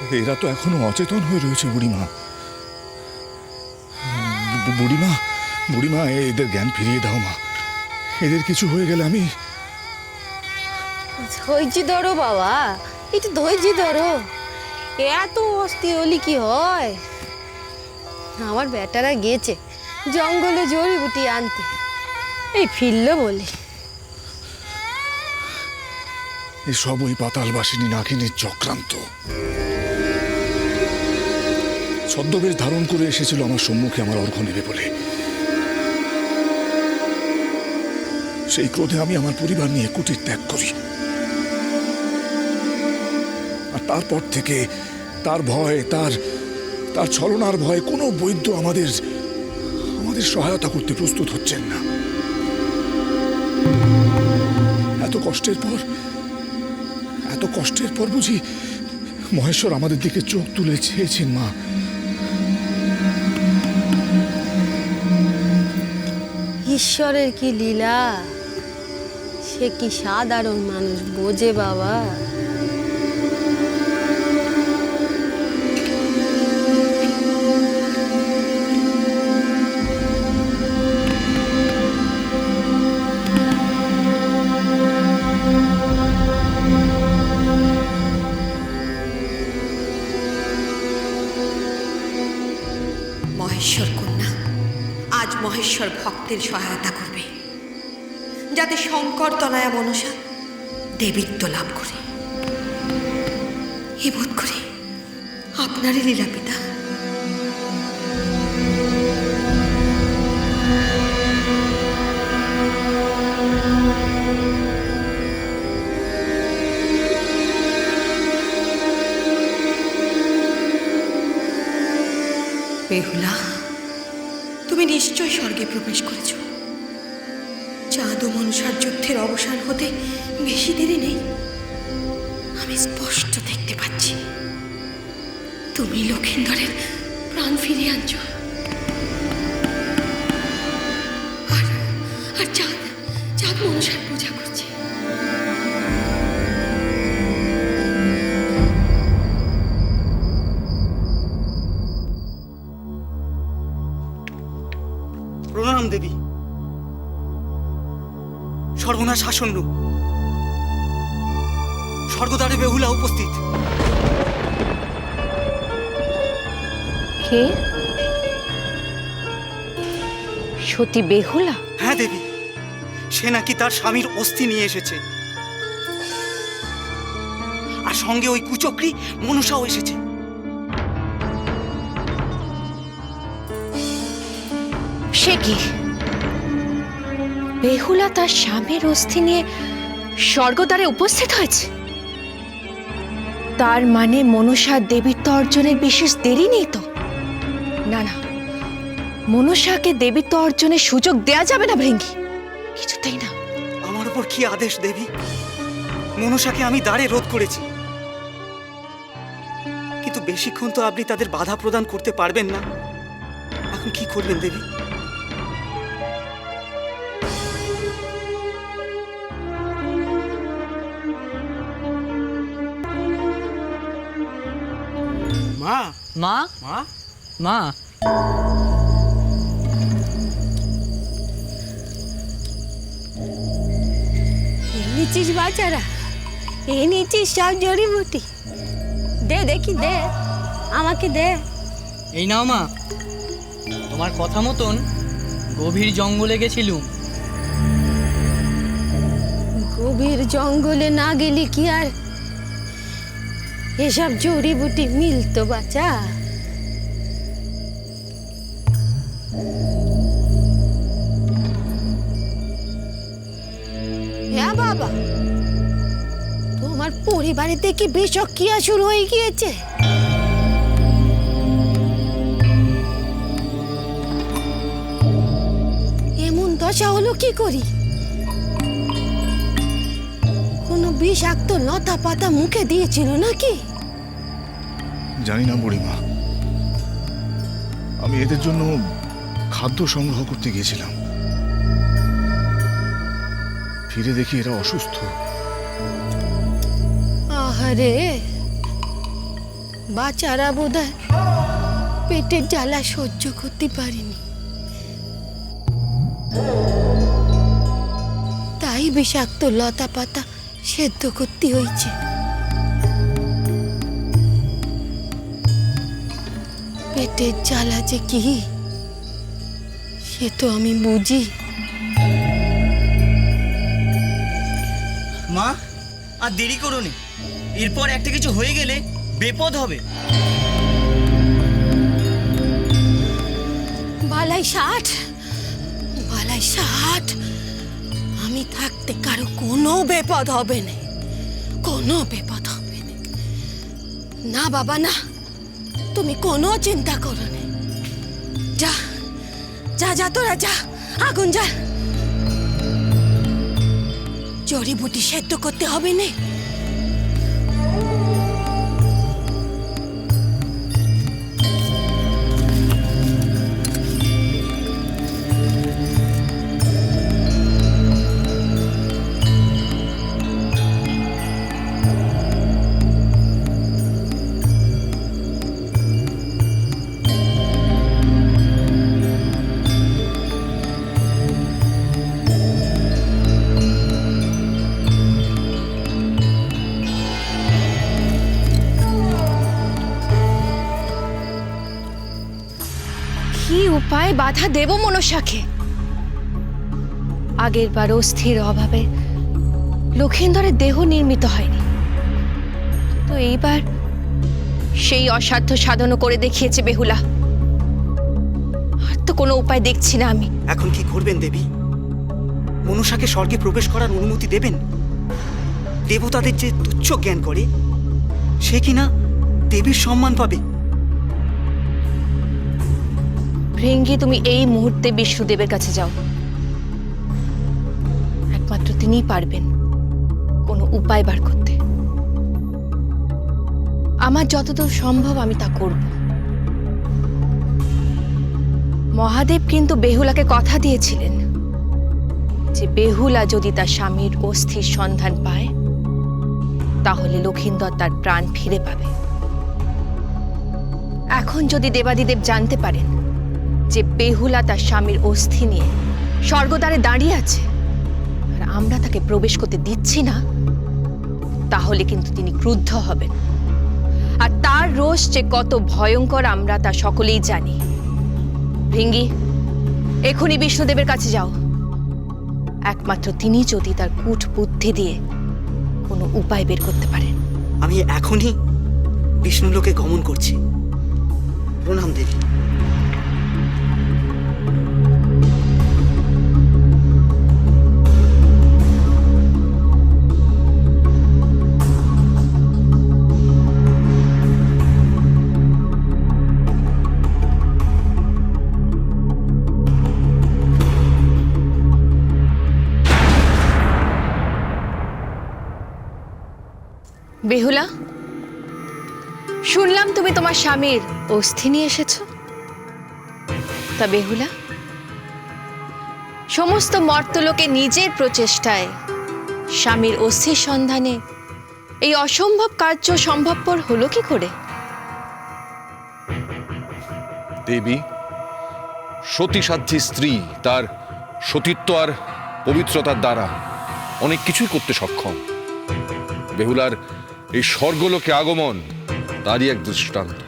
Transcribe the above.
এরা তো এখনো অচেতন হয়ে রয়েছে বুড়িমা। বুড়িমা, বুড়িমা, এদের জ্ঞান ফিরিয়ে দাও মা। এদের কিছু হয়ে গেলে আমি... ধৈর্য ধরো বাবা, একটু ধৈর্য ধরো। এত অস্থির হলে কি হয়? আমার বেটারা গেছে জঙ্গলে জড়িবুটি আনতে, এই ফিরলো বলে। এসব ওই পাতালবাসিনী নাগিনীর চক্রান্ত। ছদ্মবেশ ধারণ করে এসেছিল আমার সম্মুখে আমার অর্ঘ্য নেবে বলে। সেই ক্রোধে আমি আমার পরিবার নিয়ে কুটির ত্যাগ করি। আর তারপর থেকে তার ভয়, তার ছলনার ভয়ে কোনো বৈদ্য আমাদের সহায়তা করতে প্রস্তুত হচ্ছেন না। এত কষ্টের পর বুঝি মহেশ্বর আমাদের দিকে চোখ তুলে চেয়েছেন মা। ঈশ্বরের কি লীলা, সে কি সাধারণ মানুষ বোঝে বাবা? মহেশ্বর কন্যা আজ মহেশ্বর ভক্তের সহায়তা করবে, যাতে শঙ্কর তনয়া মনসা দেবীত্ব লাভ করে। এ বোধ করে আপনারই লীলা পিতা। বেহুলা, তুমি নিশ্চয় স্বর্গে প্রবেশ করেছ। চাঁদ ও মনসার যুদ্ধের অবসান হতে বেশি দেরি নেই। আমি স্পষ্ট দেখতে পাচ্ছি তুমি লক্ষিন্দরের প্রাণ ফিরিয়ে আনছ। আর চাঁদ মনসার পূজা করছে। প্রণাম দেবী। সর্বনাশ আসন্ন, স্বর্গদ্বারে বেহুলা উপস্থিত। কে? সতী বেহুলা? হ্যাঁ দেবী, সে নাকি তার স্বামীর অস্থি নিয়ে এসেছে, আর সঙ্গে ওই কুচক্রী মনসাও এসেছে। সে কি? বেহুলা তার স্বামীর অস্থি নিয়ে স্বর্গদ্বারে উপস্থিত হয়েছে? তার মানে মনসা দেবীত্ব অর্জনের বিশেষ দেরি নেই তো? না না, মনসাকে দেবীত্ব অর্জনের সুযোগ দেয়া যাবে না ভৃঙ্গি, কিছুতেই না। আমার উপর কি আদেশ দেবী? মনসাকে আমি দ্বারে রোধ করেছি, কিন্তু বেশিক্ষণ তো আপনি তাদের বাধা প্রদান করতে পারবেন না। এখন কি করবেন দেবী? মা, মা, মা, মা, নিচ্ছিস বাচ্চারা, এই নিচ্ছিস সব জড়িবুটি? দে দেখি, দে আমাকে দে। এই নাও মা, তোমার কথা মতন গভীর জঙ্গলে গেছিলুম। গভীর জঙ্গলে না গেলে কি আর এসব জড়িবুটি মিলতো বাচ্চা? হ্যাঁ বাবা, তোমার পরিবারে থেকে বিষক্রিয়া শুরু হয়ে গিয়েছে। এমন দশা হলো কি করি? কোনো বিষাক্ত লতা পাতা মুখে দিয়েছিল নাকি? জানি না বুড়িমা, আমি এদের জন্য খাদ্য সংগ্রহ করতে গিয়েছিলাম। ফিরে দেখি এরা অসুস্থ। আহারে, বাচ্চারা বোধহয় পেটের জ্বালা সহ্য করতে পারিনি, তাই বিষাক্ত লতা পাতা সেদ্ধ করতে হয়েছে। পেটের জ্বালা যে কি সে তো আমি বুঝি। মা আর দেরি করো নি, এরপর একটা কিছু হয়ে গেলে বিপদ হবে। বালাই 60, বালাই 60, আমি থাকতে কারো কোনো বিপদ হবে না, কোনো বিপদ হবে না। না বাবা না, তুমি কোনো চিন্তা করো না। যা যা যা তোরা যা, আগুন যা, জড়িবুটি সেদ্ধ করতে হবে না। কি উপায় বাধা দেব মনসাকে? আগের বার অস্থির অভাবে লক্ষিন্দরের দেহ নির্মিত হয়নি, তো এইবার সেই অসাধ্য সাধন করে দেখিয়েছে বেহুলা। আর তো কোনো উপায় দেখছি না আমি। এখন কি করবেন দেবী? মনসাকে স্বর্গে প্রবেশ করার অনুমতি দেবেন? দেবতাদের যে তুচ্ছ জ্ঞান করে সে কিনা দেবীর সম্মান পাবে। ভৃঙ্গি, তুমি এই মুহূর্তে বিষ্ণুদেবের কাছে যাও, একমাত্র তিনিই পারবেন কোনো উপায় বার করতে। আমার যতদূর সম্ভব আমি তা করব। মহাদেব কিন্তু বেহুলাকে কথা দিয়েছিলেন যে বেহুলা যদি তার স্বামীর অস্থির সন্ধান পায় তাহলে লক্ষিন্দর তার প্রাণ ফিরে পাবে। এখন যদি দেবাদিদেব জানতে পারেন যে বেহুলা তার স্বামীর অস্থি নিয়ে স্বর্গদ্বারে দাঁড়িয়ে আছে আর আমরা তাকে প্রবেশ করতে দিচ্ছি না, তাহলে কিন্তু তিনি ক্রুদ্ধ হবেন। আর তার রোষ যে কত ভয়ঙ্কর আমরা তা সকলেই জানি। ভৃঙ্গি, এখনই বিষ্ণুদেবের কাছে যাও, একমাত্র তিনি যদি তার কূট বুদ্ধি দিয়ে কোনো উপায় বের করতে পারেন। আমি এখনই বিষ্ণুলোকে গমন করছি। প্রণাম দেবী। বেহুলা, শুনলাম তুমি তোমার স্বামীর অস্থি নিয়ে এসেছ। তা বেহুলা, সমস্ত মর্তলোকে নিজের প্রচেষ্টায় স্বামীর অস্থির সন্ধানে এই অসম্ভব কার্য সম্ভবপর হলো কি করে? দেবী, সতী সাধ্বী স্ত্রী তার সতীত্ব আর পবিত্রতার দ্বারা অনেক কিছুই করতে সক্ষম। বেহুলার এই স্বর্গলোকে আগমন তারই এক দৃষ্টান্ত।